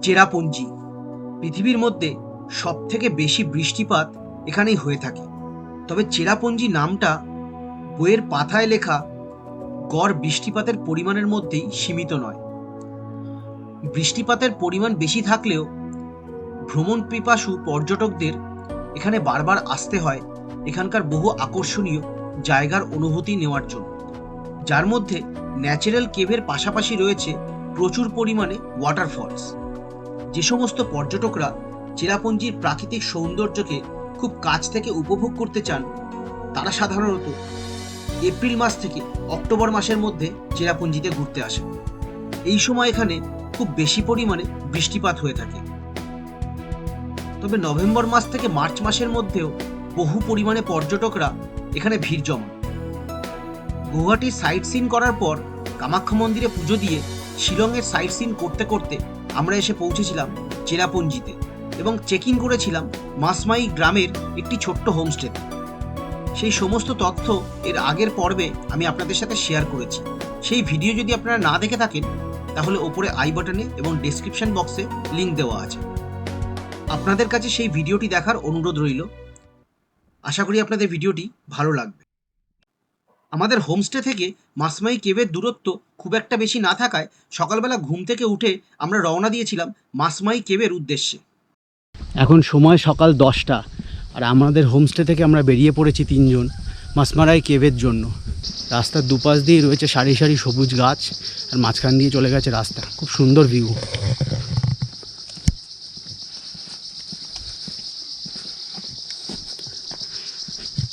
চেরাপুঞ্জি পৃথিবীর মধ্যে সব থেকে বেশি বৃষ্টিপাত এখানেই হয়ে থাকে। তবে চেরাপুঞ্জি নামটা বইয়ের পাতায় লেখা গড় বৃষ্টিপাতের পরিমাণের মধ্যেই সীমিত নয়। বৃষ্টিপাতের পরিমাণ বেশি থাকলেও ভ্রমণ পিপাসু পর্যটকদের এখানে বারবার আসতে হয় এখানকার বহু আকর্ষণীয় জায়গার অনুভূতি নেওয়ার জন্য, যার মধ্যে ন্যাচারাল কেভের পাশাপাশি রয়েছে প্রচুর পরিমাণে ওয়াটারফলস। যে সমস্ত পর্যটকরা চেরাপুঞ্জির প্রাকৃতিক সৌন্দর্যকে খুব কাছ থেকে উপভোগ করতে চান তারা সাধারণত এপ্রিল মাস থেকে অক্টোবর মাসের মধ্যে চেরাপুঞ্জিতে ঘুরতে আসেন। এই সময় এখানে খুব বেশি পরিমাণে বৃষ্টিপাত হয়ে থাকে। তবে নভেম্বর মাস থেকে মার্চ মাসের মধ্যেও বহু পরিমাণে পর্যটকরা এখানে ভিড় জমান। গুয়াহাটির সাইট সিন করার পর কামাখ্যা মন্দিরে পুজো দিয়ে শিলংয়ের সাইট সিন করতে করতে আমরা এসে পৌঁছেছিলাম চেরাপুঞ্জিতে এবং চেক ইন করেছিলাম মাসমাই গ্রামের একটি ছোট্ট হোমস্টেতে। সেই সমস্ত তথ্য এর আগের পর্বে আমি আপনাদের সাথে শেয়ার করেছি। সেই ভিডিও যদি আপনারা না দেখে থাকেন তাহলে ওপরে আই বাটনে এবং ডেসক্রিপশন বক্সে লিঙ্ক দেওয়া আছে। আপনাদের কাছে সেই ভিডিওটি দেখার অনুরোধ রইল। আশা করি আপনাদের ভিডিওটি ভালো লাগবে। আমাদের হোমস্টে থেকে মাসমাই কেভের দূরত্ব খুব একটা বেশি না থাকায় সকালবেলা ঘুম থেকে উঠে আমরা রওনা দিয়েছিলাম মাসমাই কেভের উদ্দেশ্যে। এখন সময় সকাল 10টা আর আমাদের হোমস্টে থেকে আমরা বেরিয়ে পড়েছি 3 জন মাসমারাই কেভের জন্য। রাস্তার দুপাশ দিয়ে রয়েছে সারি সারি সবুজ গাছ আর মাঝখান দিয়ে চলে গেছে রাস্তা। খুব সুন্দর ভিউ।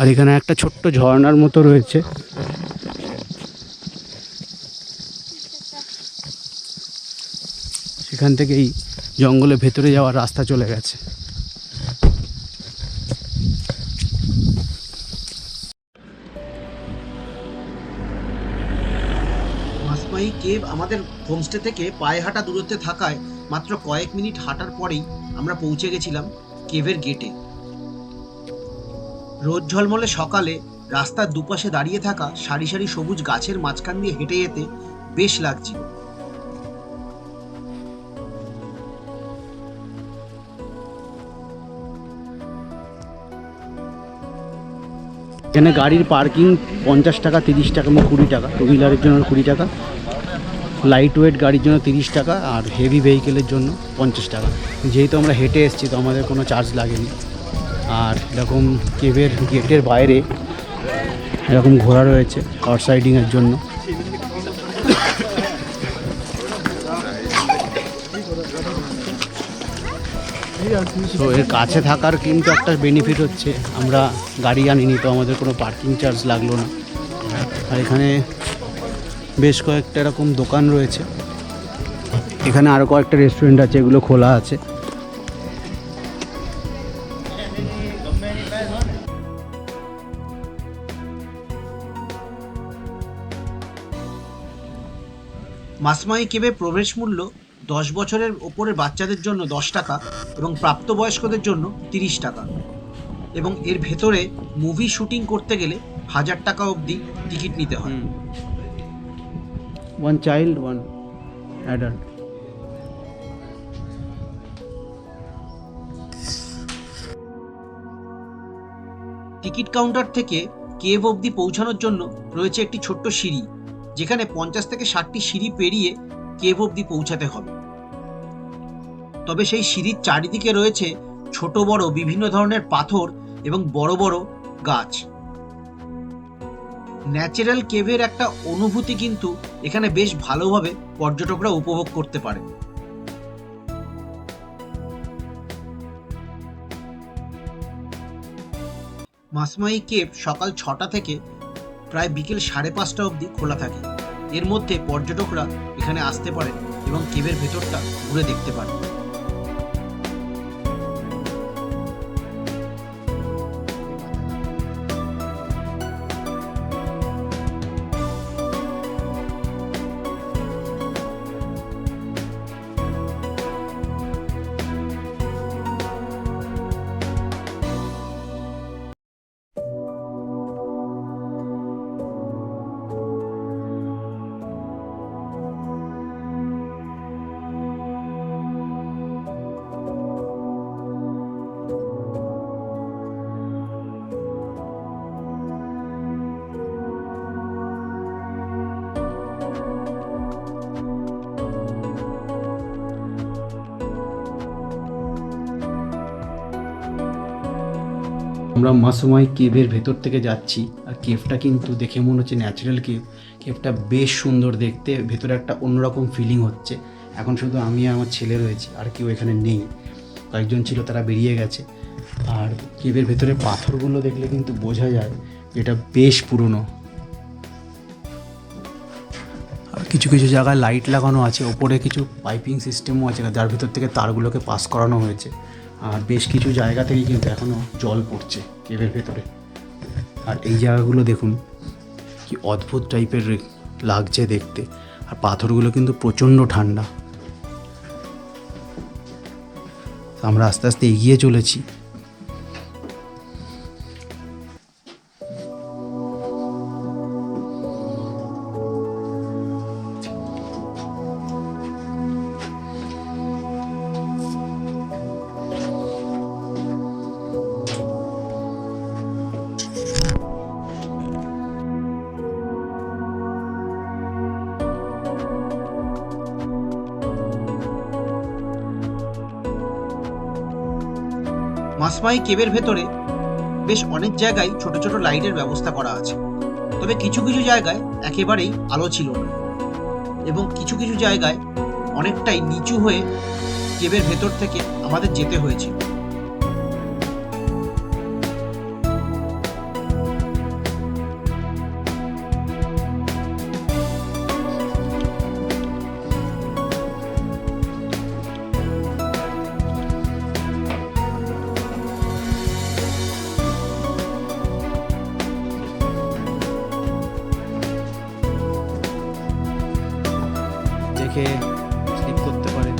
আর এখানে একটা ছোট্ট ঝর্ণার মতো রয়েছে। সেখান থেকে এই জঙ্গলের ভেতরে যাওয়ার রাস্তা চলে গেছে। মাসমাই কেভ আমাদের হোমস্টে থেকে পায়ে হাঁটা দূরত্বে থাকায় মাত্র কয়েক মিনিট হাঁটার পরেই আমরা পৌঁছে গেছিলাম কেভের গেটে। রোদ ঝলমলে সকালে রাস্তার দুপাশে দাঁড়িয়ে থাকা সারি সারি সবুজ গাছের মাঝখান দিয়ে হেঁটে যেতে বেশ লাগছিল। এখানে গাড়ির পার্কিং 50 টাকা, 30 টাকা এবং 20 টাকা। টু হুইলারের জন্য 20 টাকা, লাইট ওয়েট গাড়ির জন্য 30 টাকা আর হেভি ভেহিকেলের জন্য 50 টাকা। যেহেতু আমরা হেঁটে এসেছি তো আমাদের কোনো চার্জ লাগেনি। আর এরকম কেভের গেটের বাইরে এরকম ঘোড়া রয়েছে হর্স রাইডিংয়ের জন্য। তো এর কাছে থাকার কিন্তু একটা বেনিফিট হচ্ছে আমরা গাড়ি আনিনি, তো আমাদের কোনো পার্কিং চার্জ লাগলো না। আর এখানে বেশ কয়েকটা এরকম দোকান রয়েছে। এখানে আরও কয়েকটা রেস্টুরেন্ট আছে, এগুলো খোলা আছে। মাসমাই কেভে প্রবেশ মূল্য 10 বছরের ওপরের বাচ্চাদের জন্য 10 টাকা এবং প্রাপ্তবয়স্কদের জন্য 30 টাকা, এবং এর ভেতরে মুভি শুটিং করতে গেলে 1000 টাকা অবধি টিকিট নিতে হয়। 1 child 1 adult। টিকিট কাউন্টার থেকে কেভ অবধি পৌঁছানোর জন্য রয়েছে একটি ছোট্ট সিঁড়ি, যেখানে 50 থেকে 60টি সিঁড়ি পেরিয়ে কেভ অবধি পৌঁছাতে হবে। তবে সেই সিঁড়ির চারিদিকে রয়েছে ছোট বড় বিভিন্ন ধরনের পাথর এবং বড় বড় গাছ। ন্যাচারাল কেভের একটা অনুভূতি কিন্তু এখানে বেশ ভালোভাবে পর্যটকরা উপভোগ করতে পারে। মাসমাই কেভ সকাল 6টা থেকে প্রায় বিকেল 5:30 অবধি খোলা থাকে। এর মধ্যে পর্যটকরা এখানে আসতে পারেন এবং কেভের ভেতরটা ঘুরে দেখতে পারেন। আমরা মাসময় কেভের ভেতর থেকে যাচ্ছি, আর কেভটা কিন্তু দেখে মনে হচ্ছে ন্যাচারাল কেভ। কেভটা বেশ সুন্দর দেখতে, ভেতরে একটা অন্যরকম ফিলিং হচ্ছে। এখন শুধু আমি আর আমার ছেলে রয়েছি, আর কেউ এখানে নেই। কয়েকজন ছিল, তারা বেরিয়ে গেছে। আর কেভের ভেতরে পাথরগুলো দেখলে কিন্তু বোঝা যায় যে এটা বেশ পুরনো। আর কিছু কিছু জায়গায় লাইট লাগানো আছে, ওপরে কিছু পাইপিং সিস্টেমও আছে যার ভিতর থেকে তারগুলোকে পাস করানো হয়েছে। আর বেশ কিছু জায়গা থেকে কিন্তু এখনও জল পড়ছে কেভের ভেতরে। আর এই জায়গাগুলো দেখুন কি অদ্ভুত টাইপের লাগছে দেখতে। আর পাথরগুলো কিন্তু প্রচণ্ড ঠান্ডা। আমরা আস্তে আস্তে এগিয়ে চলেছি। মাসমাই কেভের ভেতরে বেশ অনেক জায়গায় ছোট ছোট লাইটের ব্যবস্থা করা আছে, তবে কিছু কিছু জায়গায় একেবারেই আলো ছিল না, এবং কিছু কিছু জায়গায় অনেকটাই নিচু হয়ে কেভের ভেতর থেকে আমাদের যেতে হয়েছিল। দেখে স্লিপ করতে পারে।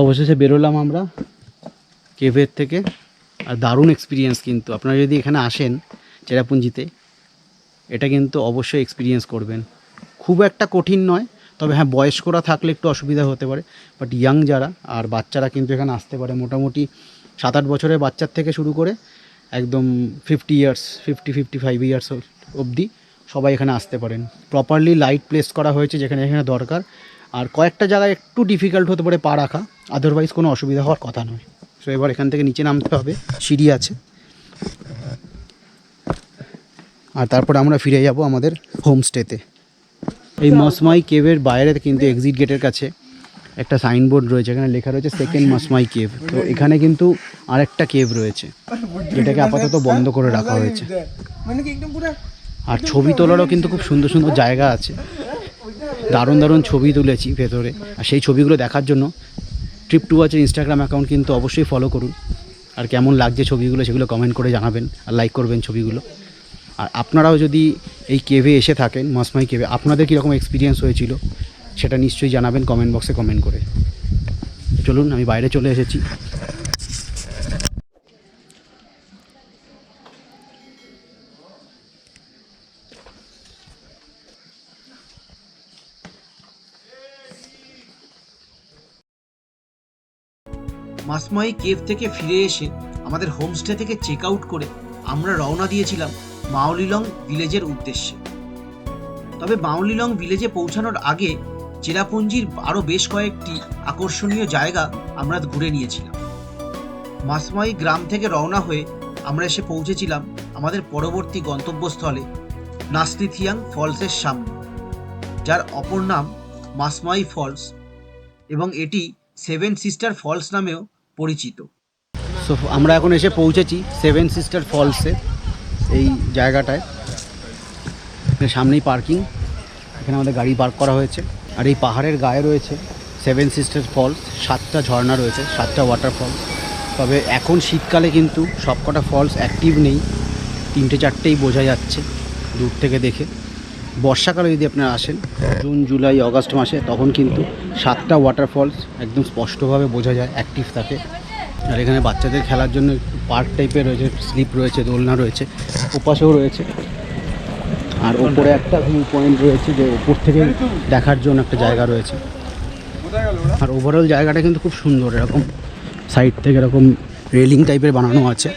অবশেষে বেরোলাম আমরা কেভের থেকে। আর দারুণ এক্সপিরিয়েন্স, কিন্তু আপনারা যদি এখানে আসেন চেরাপুঞ্জিতে, এটা কিন্তু অবশ্যই এক্সপিরিয়েন্স করবেন। খুব একটা কঠিন নয়, তবে হ্যাঁ বয়স্করা থাকলে একটু অসুবিধা হতে পারে, বাট ইয়াং যারা আর বাচ্চারা কিন্তু এখানে আসতে পারে। মোটামুটি 7-8 বছরের বাচ্চার থেকে শুরু করে একদম 55 ইয়ার্স অবধি সবাই এখানে আসতে পারেন। প্রপারলি লাইট প্লেস করা হয়েছে যেখানে এখানে দরকার। আর কয়েকটা জায়গায় একটু ডিফিকাল্ট হতে পারে পা রাখা, আদারওয়াইজ কোনো অসুবিধা হওয়ার কথা নয়। সো এবার এখান থেকে নিচে নামতে হবে, সিঁড়ি আছে। আর তারপরে আমরা ফিরে যাব আমাদের হোমস্টেতে। এই মসমাই কেভের বাইরে কিন্তু এক্সিট গেটের কাছে একটা সাইনবোর্ড রয়েছে, এখানে লেখা রয়েছে সেকেন্ড মসমাই কেভ। তো এখানে কিন্তু আরেকটা কেভ রয়েছে যেটাকে আপাতত বন্ধ করে রাখা হয়েছে। আর ছবি তোলারও কিন্তু খুব সুন্দর সুন্দর জায়গা আছে, দারুণ দারুণ ছবি তুলেছি ভেতরে। আর সেই ছবিগুলো দেখার জন্য ট্রিপ টু ওয়াচের ইনস্টাগ্রাম অ্যাকাউন্ট কিন্তু অবশ্যই ফলো করুন। আর কেমন লাগছে ছবিগুলো সেগুলো কমেন্ট করে জানাবেন আর লাইক করবেন ছবিগুলো। আর আপনারাও যদি এই কেভে এসে থাকেন, মসমাই কেভে, আপনাদের কীরকম এক্সপিরিয়েন্স হয়েছিল সেটা নিশ্চয়ই জানাবেন কমেন্ট বক্সে কমেন্ট করে। চলুন, আমি বাইরে চলে এসেছি। মাসমাই কেভ থেকে ফিরে এসে আমাদের হোমস্টে থেকে চেক আউট করে আমরা রওনা দিয়েছিলাম মাওলিলং ভিলেজের উদ্দেশ্যে। তবে মাওলিলং ভিলেজে পৌঁছানোর আগে চেরাপুঞ্জির আরও বেশ কয়েকটি আকর্ষণীয় জায়গা আমরা ঘুরে নিয়েছিলাম। মাসমাই গ্রাম থেকে রওনা হয়ে আমরা এসে পৌঁছেছিলাম আমাদের পরবর্তী গন্তব্যস্থলে নাসলিথিয়াং ফলসের সামনে, যার অপর নাম মাসমাই ফলস, এবং এটি 7 সিস্টার ফলস নামেও পরিচিত। সো আমরা এখন এসে পৌঁছেছি 7 সিস্টার ফলসে, এই জায়গাটায়। সামনেই পার্কিং, এখানে আমাদের গাড়ি পার্ক করা হয়েছে। আর এই পাহাড়ের গায়ে রয়েছে 7 সিস্টার ফলস, 7টা ঝর্ণা রয়েছে, 7টা ওয়াটারফলস। তবে এখন শীতকালে কিন্তু সবকটা ফলস অ্যাক্টিভ নেই, 3-4টেই বোঝা যাচ্ছে দূর থেকে দেখে। বর্ষাকালে যদি আপনারা আসেন জুন জুলাই আগস্ট মাসে, তখন কিন্তু 7টা ওয়াটারফলস একদম স্পষ্টভাবে বোঝা যায়, অ্যাক্টিভ থাকে। আর এখানে বাচ্চাদের খেলার জন্য পার্ক টাইপের রয়েছে, স্লিপ রয়েছে, দোলনা রয়েছে, ওপাশেও রয়েছে। আর ওপরে একটা ভিউ পয়েন্ট রয়েছে, যে ওপর থেকে দেখার জন্য একটা জায়গা রয়েছে। আর ওভারঅল জায়গাটা কিন্তু খুব সুন্দর, এরকম সাইড থেকে এরকম রেলিং টাইপের বানানো আছে।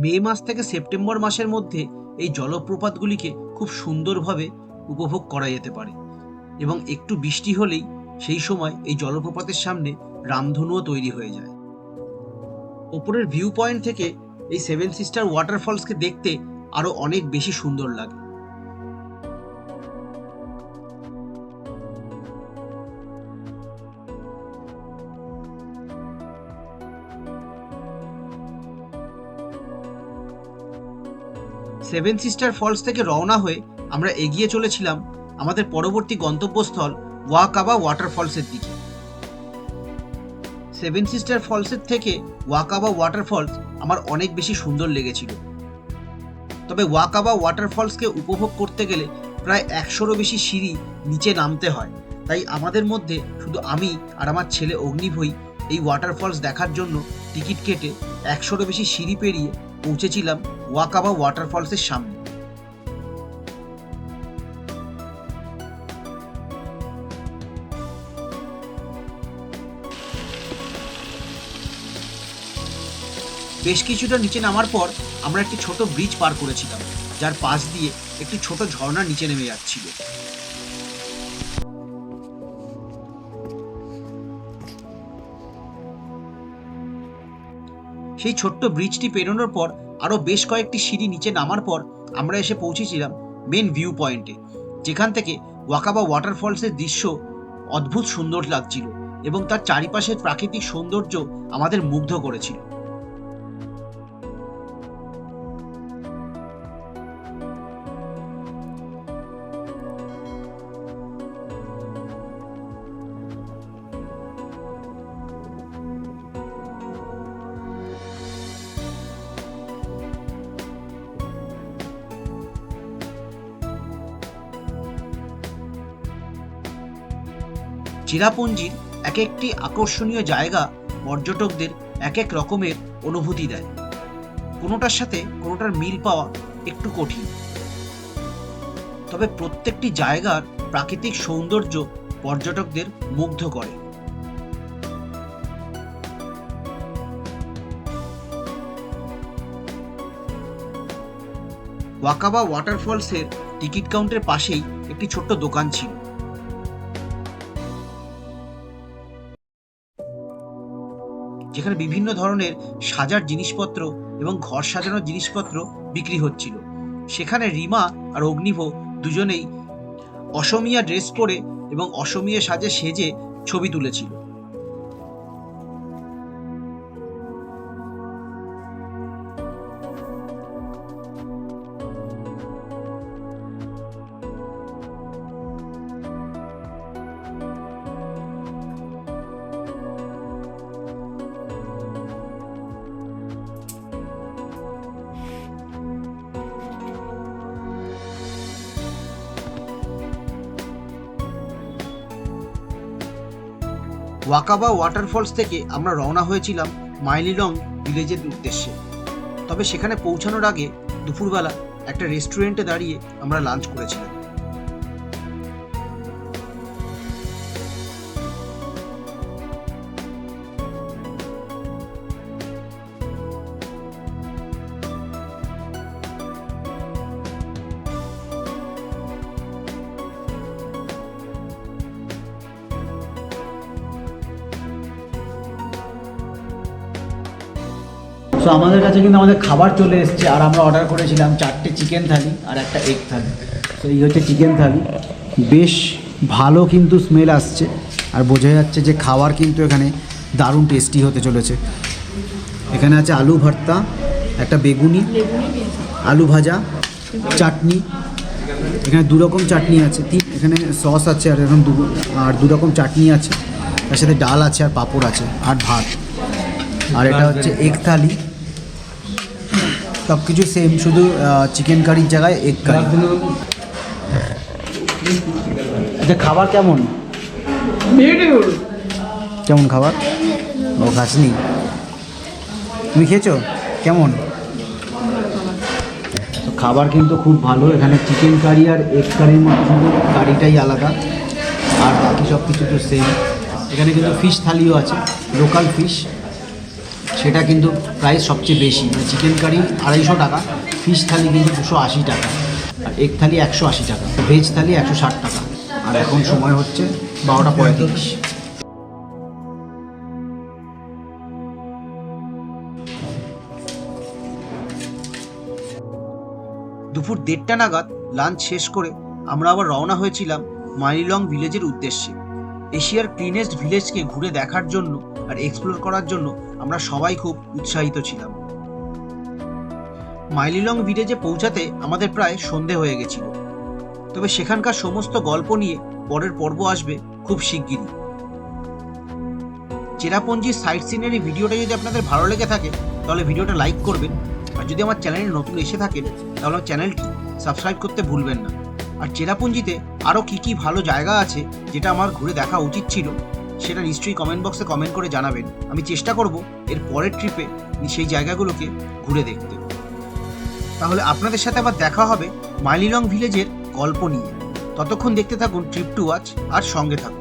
মে মাস থেকে সেপ্টেম্বর মাসের মধ্যে এই জলপ্রপাতগুলিকে খুব সুন্দরভাবে উপভোগ করা যেতে পারে, এবং একটু বৃষ্টি হলেই সেই সময় এই জলপ্রপাতের সামনে রামধনুও তৈরি হয়ে যায়। ওপরের ভিউ পয়েন্ট থেকে এই 7 সিস্টার ওয়াটারফলসকে দেখতে আরো অনেক বেশি সুন্দর লাগে। সেভেন সিস্টার ফলস থেকে রওনা হয়ে আমরা এগিয়ে চলেছিলাম আমাদের পরবর্তী গন্তব্যস্থল ওয়াকাবা ওয়াটারফলসের দিকে। 7 সিস্টার ফলসের থেকে ওয়াকাবা ওয়াটারফলস আমার অনেক বেশি সুন্দর লেগেছিল। তবে ওয়াকাবা ওয়াটারফলসকে উপভোগ করতে গেলে প্রায় 100রও বেশি সিঁড়ি নিচে নামতে হয়, তাই আমাদের মধ্যে শুধু আমি আর আমার ছেলে অগ্নিভৈ এই ওয়াটারফলস দেখার জন্য টিকিট কেটে 100রও বেশি সিঁড়ি পেরিয়ে পৌঁছেছিলাম ওয়াকাবা ওয়াটারফলসের সামনে। বেশ কিছুটা নিচে নামার পর আমরা একটি ছোট ব্রিজ পার করেছিলাম, যার পাশ দিয়ে একটি ছোট ঝর্ণা নিচে নেমে যাচ্ছিল। সেই ছোট্ট ব্রিজটি পেরোনোর পর আরো বেশ কয়েকটি সিঁড়ি নিচে নামার পর আমরা এসে পৌঁছেছিলাম মেন ভিউ পয়েন্টে, যেখান থেকে ওয়াকাবা ওয়াটারফলসের দৃশ্য অদ্ভুত সুন্দর লাগছিল এবং তার চারিপাশের প্রাকৃতিক সৌন্দর্য আমাদের মুগ্ধ করেছিল। চেরাপুঞ্জির এক একটি আকর্ষণীয় জায়গা পর্যটকদের এক এক রকমের অনুভূতি দেয়। কোনোটার সাথে কোনোটার মিল পাওয়া একটু কঠিন, তবে প্রত্যেকটি জায়গার প্রাকৃতিক সৌন্দর্য পর্যটকদের মুগ্ধ করে। ওয়াকাবা ওয়াটারফলসের টিকিট কাউন্টারের পাশেই একটি ছোট্ট দোকান ছিল। যেখানে বিভিন্ন ধরনের সাজার জিনিসপত্র এবং ঘর সাজানোর জিনিসপত্র বিক্রি হচ্ছিল। সেখানে রিমা আর অগ্নিভ দুজনেই অসমীয়া ড্রেস পরে এবং অসমীয়া সাজে সেজে ছবি তুলেছিল। ওয়াকাবা ওয়াটারফলস থেকে আমরা রওনা হয়েছিলাম মাইলিলং ভিলেজের উদ্দেশ্যে। তবে সেখানে পৌঁছানোর আগে দুপুরবেলা একটা রেস্টুরেন্টে দাঁড়িয়ে আমরা লাঞ্চ করেছিলাম। সো আমাদের কাছে কিন্তু আমাদের খাবার চলে এসেছে, আর আমরা অর্ডার করেছিলাম 4টে চিকেন থালি আর একটা এগ থালি। তো এই হচ্ছে চিকেন থালি, বেশ ভালো কিন্তু স্মেল আসছে, আর বোঝা যাচ্ছে যে খাবার কিন্তু এখানে দারুণ টেস্টি হতে চলেছে। এখানে আছে আলু ভর্তা, একটা বেগুনি, আলু ভাজা, চাটনি। এখানে দু রকম চাটনি আছে, এখানে সস আছে, আর এখন দু রকম চাটনি আছে, তার সাথে ডাল আছে আর পাঁপড় আছে আর ভাত। আর এটা হচ্ছে এগ থালি, সব কিছু সেম, শুধু চিকেন কারির জায়গায় এগ কারি। আচ্ছা, খাবার কেমন? কেমন খাবার? ও খাসনি, তুমি খেয়েছো? কেমন? তো খাবার কিন্তু খুব ভালো। এখানে চিকেন কারি আর এগ কারির মতো শুধু কারিটাই আলাদা, আর বাকি সব কিছু তো সেম। এখানে কিন্তু ফিশ থালিও আছে, লোকাল ফিশ, সেটা কিন্তু প্রাইস সবচেয়ে বেশি, মানে চিকেন কারি 250 টাকা, ফিশ থালি কিন্তু 280 টাকা, আর এগ থালি 180 টাকা, ভেজ থালি 160 টাকা। আর এখন সময় হচ্ছে 12:35। দুপুর 1:30 নাগাদ লাঞ্চ শেষ করে আমরা আবার রওনা হয়েছিলাম মাইলিলং ভিলেজের উদ্দেশ্যে। এশিয়ার ক্লিনেস্ট ভিলেজকে ঘুরে দেখার জন্য আর এক্সপ্লোর করার জন্য আমরা সবাই খুব উৎসাহিত ছিলাম। মাইলিলং ভিলেজে পৌঁছাতে আমাদের প্রায় সন্ধে হয়ে গেছিল। তবে সেখানকার সমস্ত গল্প নিয়ে পরের পর্ব আসবে খুব শিগগিরই। চেরাপুঞ্জির সাইট সিনের এই ভিডিওটা যদি আপনাদের ভালো লেগে থাকে তাহলে ভিডিওটা লাইক করবেন, আর যদি আমার চ্যানেলে নতুন এসে থাকেন তাহলে আমার চ্যানেলটি সাবস্ক্রাইব করতে ভুলবেন না। আর চেরাপুঞ্জিতে আরও কী কী ভালো জায়গা আছে যেটা আমার ঘুরে দেখা উচিত ছিল সেটা নিশ্চয়ই কমেন্ট বক্সে কমেন্ট করে জানাবেন। আমি চেষ্টা করব এর পরের ট্রিপে সেই জায়গাগুলোকে ঘুরে দেখতে। তাহলে আপনাদের সাথে আবার দেখা হবে মাইলিলং ভিলেজের গল্প নিয়ে। ততক্ষণ দেখতে থাকুন ট্রিপ টু ওয়াচ আর সঙ্গে থাকুন।